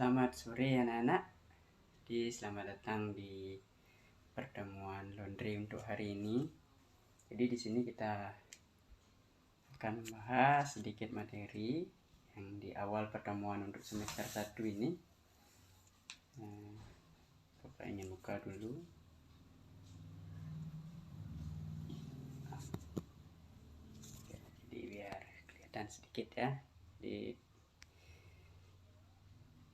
Selamat sore anak-anak. Selamat datang di pertemuan laundry untuk hari ini. Jadi di sini kita akan membahas sedikit materi yang di awal pertemuan untuk semester 1 ini. Bapak ingin buka dulu. Jadi biar kelihatan sedikit ya.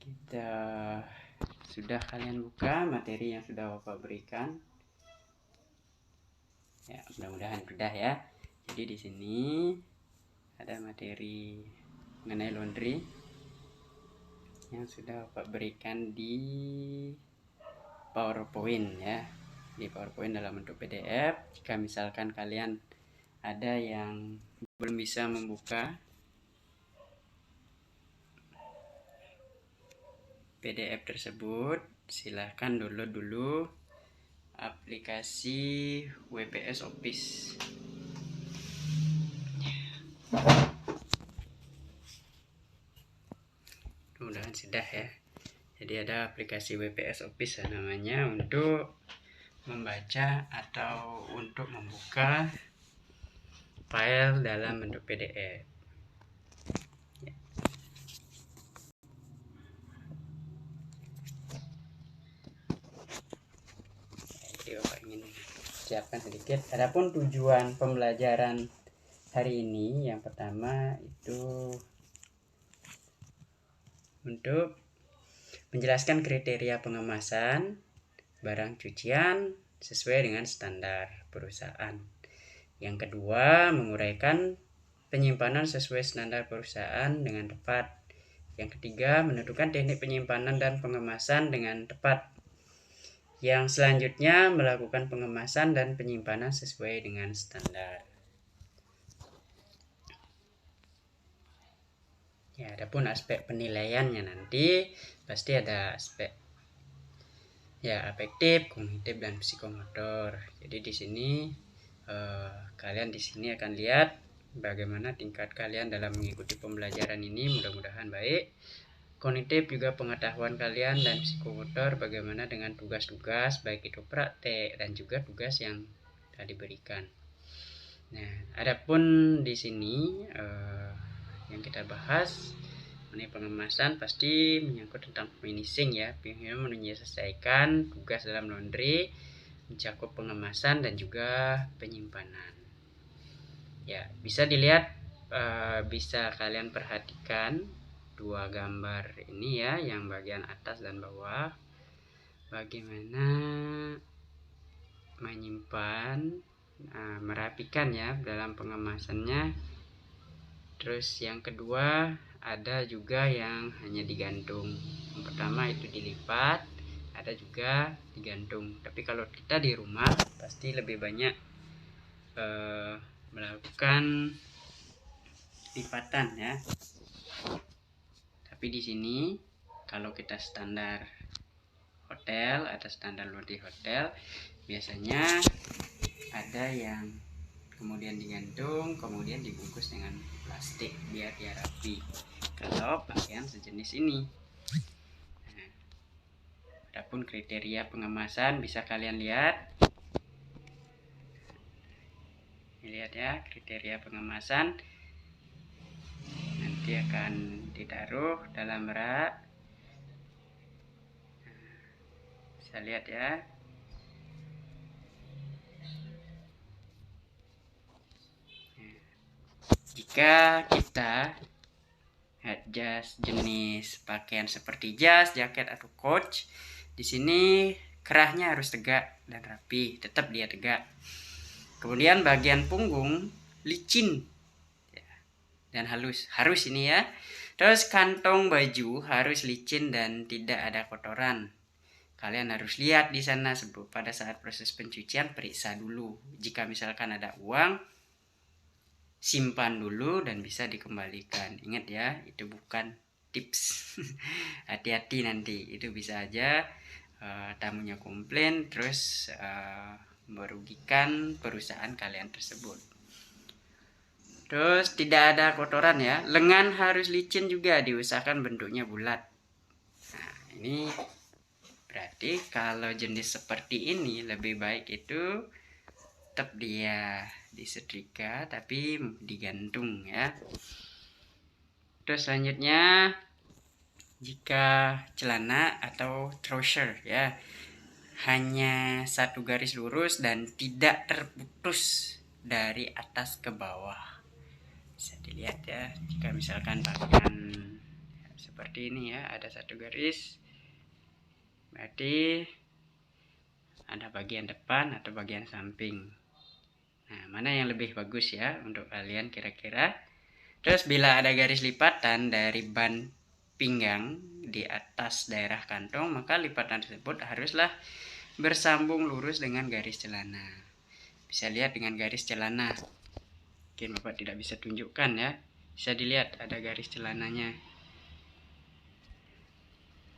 Kita sudah kalian buka materi yang sudah Bapak berikan. Ya, mudah-mudahan sudah ya. Jadi di sini ada materi mengenai laundry yang sudah Bapak berikan di PowerPoint ya. Di PowerPoint dalam bentuk PDF. Jika misalkan kalian ada yang belum bisa membuka PDF tersebut, silahkan download dulu aplikasi WPS Office. Mudah-mudahan sudah ya. Jadi ada aplikasi WPS Office namanya untuk membaca atau untuk membuka file dalam bentuk PDF. Jadi Bapak ingin siapkan sedikit. Adapun tujuan pembelajaran hari ini, yang pertama itu untuk menjelaskan kriteria pengemasan barang cucian sesuai dengan standar perusahaan. Yang kedua, menguraikan penyimpanan sesuai standar perusahaan dengan tepat. Yang ketiga, menentukan teknik penyimpanan dan pengemasan dengan tepat. Yang selanjutnya, melakukan pengemasan dan penyimpanan sesuai dengan standar. Ya, adapun aspek penilaiannya nanti pasti ada aspek afektif, kognitif, dan psikomotor. Jadi di sini kalian di sini akan lihat bagaimana tingkat kalian dalam mengikuti pembelajaran ini. Mudah-mudahan baik. Kognitif juga pengetahuan kalian, dan psikomotor bagaimana dengan tugas-tugas baik itu praktek dan juga tugas yang tadi diberikan. Nah, adapun di sini yang kita bahas mengenai pengemasan pasti menyangkut tentang finishing ya, menyelesaikan tugas dalam laundry, mencakup pengemasan dan juga penyimpanan. Ya, bisa dilihat, bisa kalian perhatikan dua gambar ini ya, yang bagian atas dan bawah, bagaimana menyimpan, merapikan ya dalam pengemasannya. Terus yang kedua ada juga yang hanya digantung. Yang pertama itu dilipat, ada juga digantung. Tapi kalau kita di rumah pasti lebih banyak melakukan lipatan ya. Tapi di sini kalau kita standar hotel atau standar laundry hotel, biasanya ada yang kemudian digantung, kemudian dibungkus dengan plastik biar dia rapi. Kalau pakaian sejenis ini. Nah, adapun kriteria pengemasan bisa kalian lihat. Lihat ya, kriteria pengemasan nanti akan ditaruh dalam rak. Bisa lihat ya. Jika kita jas jenis pakaian seperti jas, jaket atau coach, di sini kerahnya harus tegak dan rapi, tetap dia tegak. Kemudian bagian punggung licin dan halus, harus ini ya. Terus kantong baju harus licin dan tidak ada kotoran. Kalian harus lihat di sana pada saat proses pencucian, periksa dulu. Jika misalkan ada uang, simpan dulu dan bisa dikembalikan. Ingat ya, itu bukan tips. Hati-hati nanti, itu bisa aja tamunya komplain, terus merugikan perusahaan kalian tersebut. Terus tidak ada kotoran ya. Lengan harus licin juga, diusahakan bentuknya bulat. Nah, ini berarti kalau jenis seperti ini lebih baik itu tetap dia disetrika tapi digantung ya. Terus selanjutnya jika celana atau trouser ya hanya satu garis lurus dan tidak terputus dari atas ke bawah, bisa dilihat ya. Jika misalkan pakaian seperti ini ya, ada satu garis, berarti ada bagian depan atau bagian samping. Nah, mana yang lebih bagus ya untuk kalian kira-kira? Terus bila ada garis lipatan dari ban pinggang di atas daerah kantong, maka lipatan tersebut haruslah bersambung lurus dengan garis celana. Bisa lihat dengan garis celana. Mungkin Bapak tidak bisa tunjukkan ya. Bisa dilihat ada garis celananya.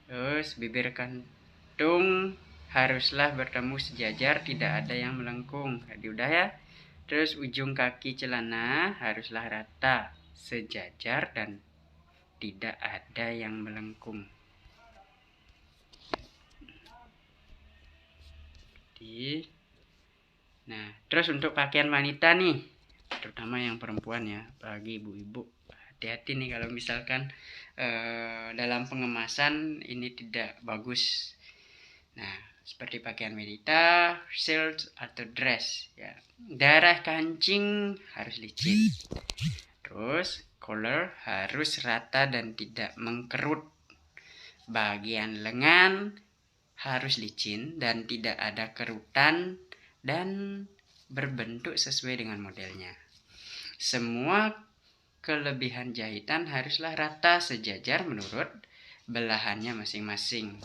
Terus bibir kantung haruslah bertemu sejajar, tidak ada yang melengkung. Tadi udah ya. Terus ujung kaki celana haruslah rata, sejajar dan tidak ada yang melengkung. Nah, terus untuk pakaian wanita nih, terutama yang perempuan ya, bagi ibu-ibu, hati-hati nih kalau misalkan dalam pengemasan ini tidak bagus. Nah, seperti pakaian wanita, shirt atau dress ya. Darah kancing harus licin. Terus collar harus rata dan tidak mengkerut. Bagian lengan harus licin dan tidak ada kerutan dan berbentuk sesuai dengan modelnya. Semua kelebihan jahitan haruslah rata sejajar menurut belahannya masing-masing.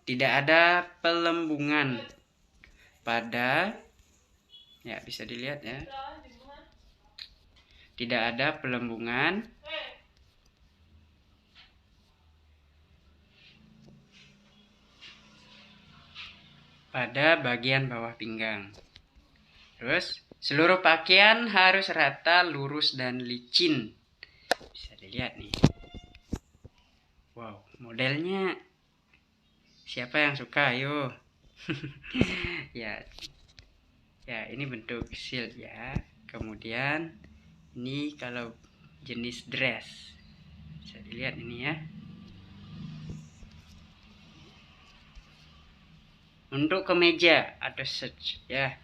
Tidak ada pelembungan pada, ya bisa dilihat ya, tidak ada pelembungan pada bagian bawah pinggang. Terus seluruh pakaian harus rata, lurus dan licin. Bisa dilihat nih. Wow, modelnya siapa yang suka? Ayo. Ya. Ya, ini bentuk shield ya. Kemudian ini kalau jenis dress. Bisa dilihat ini ya. Untuk kemeja atau shirt ya.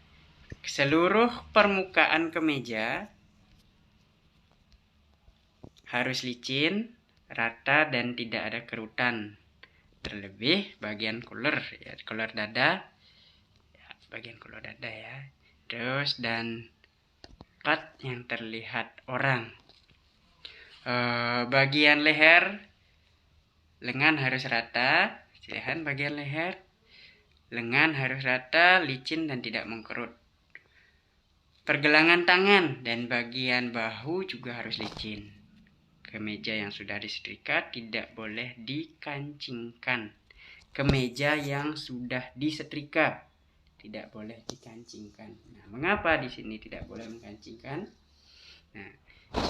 Seluruh permukaan kemeja harus licin, rata dan tidak ada kerutan. Terlebih bagian collar ya, collar dada. Ya, bagian collar dada ya. Terus dan cut yang terlihat orang. Bagian leher, lengan harus rata. Lihat bagian leher, lengan harus rata, licin dan tidak mengkerut. Pergelangan tangan dan bagian bahu juga harus licin. Kemeja yang sudah disetrika tidak boleh dikancingkan. Kemeja yang sudah disetrika tidak boleh dikancingkan. Nah, mengapa di sini tidak boleh mengkancingkan? Nah,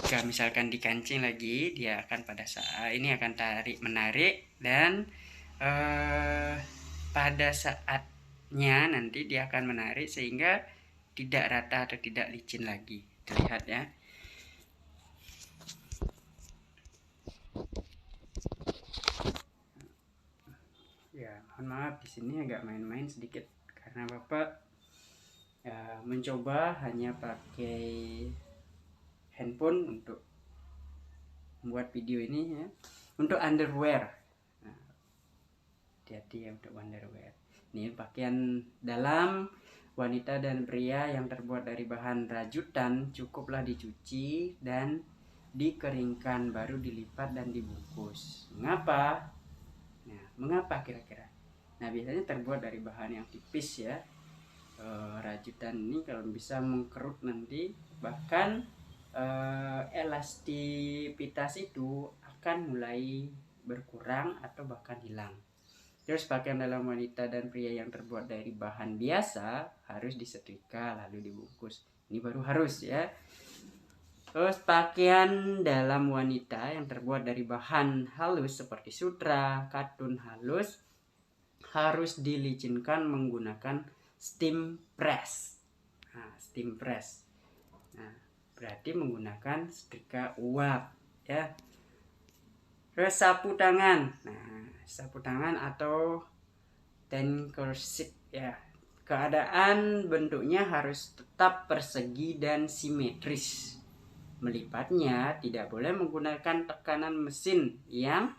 jika misalkan dikancing lagi, dia akan pada saat ini akan menarik dan pada saatnya nanti dia akan menarik sehingga tidak rata atau tidak licin lagi. Terlihat ya. Ya, mohon maaf di sini agak main-main sedikit karena Bapak ya, mencoba hanya pakai handphone untuk membuat video ini ya. Untuk underwear. Nah, hati-hati ya untuk underwear. Ini pakaian dalam wanita dan pria yang terbuat dari bahan rajutan cukuplah dicuci dan dikeringkan baru dilipat dan dibungkus. Mengapa? Nah, mengapa kira-kira? Nah, biasanya terbuat dari bahan yang tipis ya. Rajutan ini kalau bisa mengkerut nanti, bahkan elastisitas itu akan mulai berkurang atau bahkan hilang. Terus pakaian dalam wanita dan pria yang terbuat dari bahan biasa harus disetrika lalu dibungkus. Ini baru harus ya. Terus pakaian dalam wanita yang terbuat dari bahan halus seperti sutra, katun halus harus dilicinkan menggunakan steam press. Nah, steam press. Nah, berarti menggunakan setrika uap ya. Terus sapu tangan. Nah, sapu tangan atau tenkersip ya. Keadaan bentuknya harus tetap persegi dan simetris. Melipatnya tidak boleh menggunakan tekanan mesin yang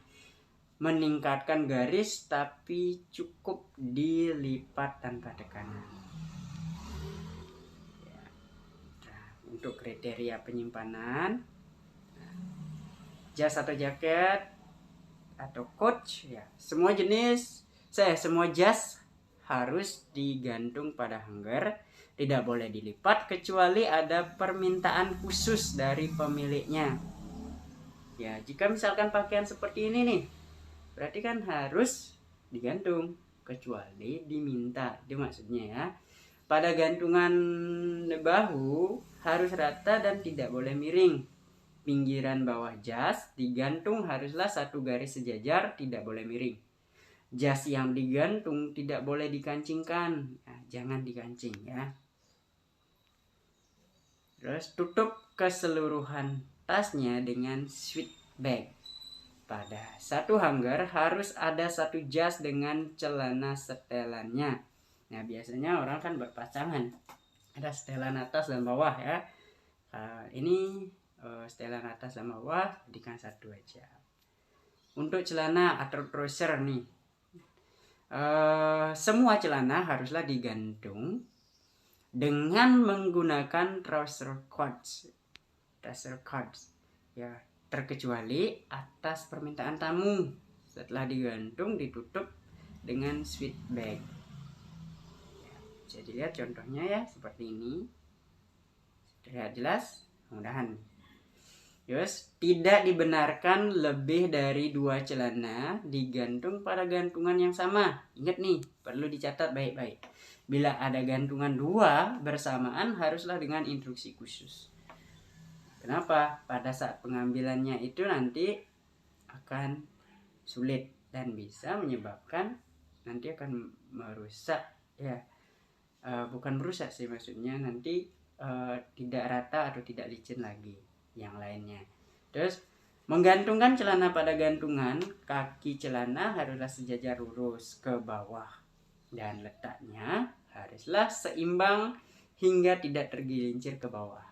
meningkatkan garis, tapi cukup dilipat tanpa tekanan. Ya. Nah, untuk kriteria penyimpanan, jas atau jaket atau coat ya, semua jas harus digantung pada hanger, tidak boleh dilipat kecuali ada permintaan khusus dari pemiliknya. Ya, jika misalkan pakaian seperti ini nih, berarti kan harus digantung kecuali diminta. Itu maksudnya ya. Pada gantungan bahu harus rata dan tidak boleh miring. Pinggiran bawah jas digantung haruslah satu garis sejajar, tidak boleh miring. Jas yang digantung tidak boleh dikancingkan. Nah, jangan dikancing ya. Terus tutup keseluruhan tasnya dengan sweat bag. Pada satu hanger harus ada satu jas dengan celana setelannya. Nah, biasanya orang kan berpasangan, ada setelan atas dan bawah ya. Ini setelan atas dan bawah, jadikan satu aja. Untuk celana atau trouser nih, semua celana haruslah digantung dengan menggunakan trouser cords ya, terkecuali atas permintaan tamu. Setelah digantung ditutup dengan sweat bag ya, bisa dilihat contohnya ya, seperti ini. Terlihat jelas? Mudah-mudahan. Terus tidak dibenarkan lebih dari 2 celana digantung pada gantungan yang sama. Ingat nih, perlu dicatat baik-baik. Bila ada gantungan 2 bersamaan haruslah dengan instruksi khusus. Kenapa? Pada saat pengambilannya itu nanti akan sulit dan bisa menyebabkan nanti akan merusak ya. Bukan merusak sih, maksudnya nanti tidak rata atau tidak licin lagi yang lainnya. Terus menggantungkan celana pada gantungan, kaki celana haruslah sejajar lurus ke bawah dan letaknya haruslah seimbang hingga tidak tergelincir ke bawah.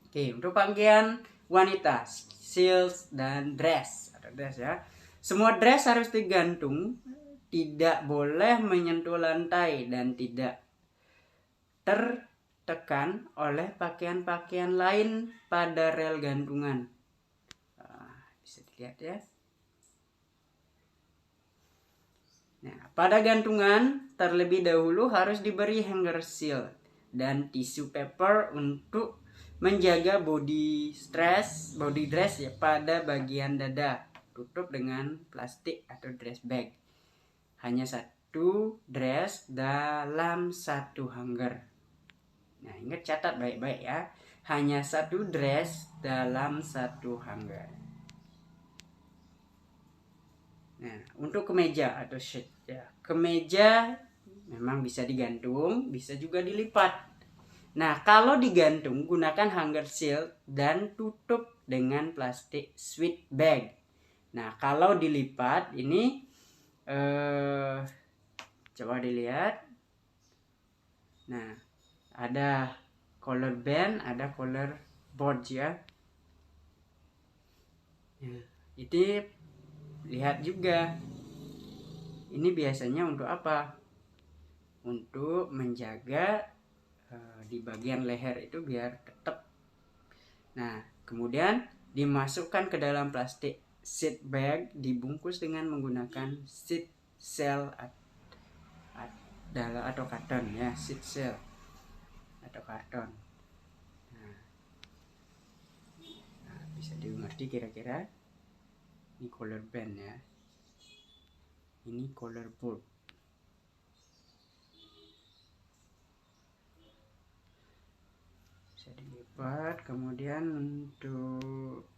Oke, untuk pakaian wanita, heels dan dress atau dress ya. Semua dress harus digantung, tidak boleh menyentuh lantai dan tidak tertekan oleh pakaian-pakaian lain pada rel gantungan. Bisa dilihat ya. Nah, pada gantungan terlebih dahulu harus diberi hanger seal dan tisu paper untuk menjaga body dress ya pada bagian dada. Tutup dengan plastik atau dress bag. Hanya satu dress dalam satu hanger. Nah, ingat, catat baik-baik ya. Hanya satu dress dalam satu hanger. Nah, untuk kemeja atau shirt ya. Kemeja memang bisa digantung, bisa juga dilipat. Nah, kalau digantung gunakan hanger seal dan tutup dengan plastik sweat bag. Nah, kalau dilipat ini coba dilihat. Nah, ada collar band, ada collar board ya. Itu lihat juga. Ini biasanya untuk apa? Untuk menjaga di bagian leher itu biar tetap. Nah, kemudian dimasukkan ke dalam plastik seat bag, dibungkus dengan menggunakan seat shell atau karton ya, seat shell atau karton. Nah, bisa dimengerti kira-kira. Ini collar band ya, ini collar board. bisa dilipat. Kemudian untuk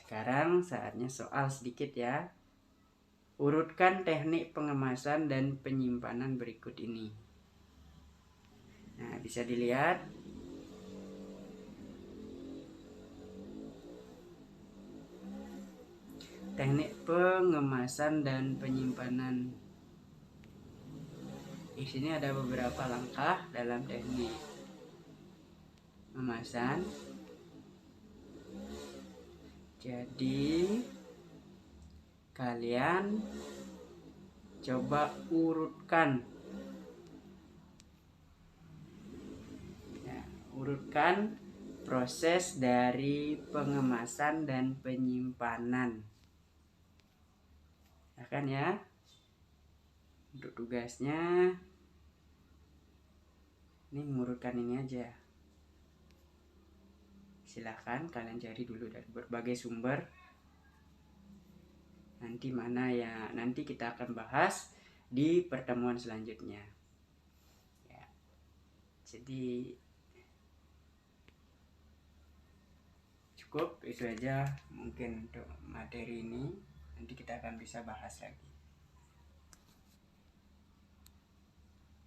sekarang saatnya soal sedikit ya. Urutkan teknik pengemasan dan penyimpanan berikut ini. Nah, bisa dilihat teknik pengemasan dan penyimpanan. Di sini ada beberapa langkah dalam teknik pengemasan. Jadi kalian coba urutkan. Ya, urutkan proses dari pengemasan dan penyimpanan. Ya kan ya? Untuk tugasnya ini mengurutkan ini aja. Silahkan kalian cari dulu dari berbagai sumber. Nanti mana ya, nanti kita akan bahas di pertemuan selanjutnya. Ya. Jadi cukup itu aja mungkin untuk materi ini. Nanti kita akan bisa bahas lagi.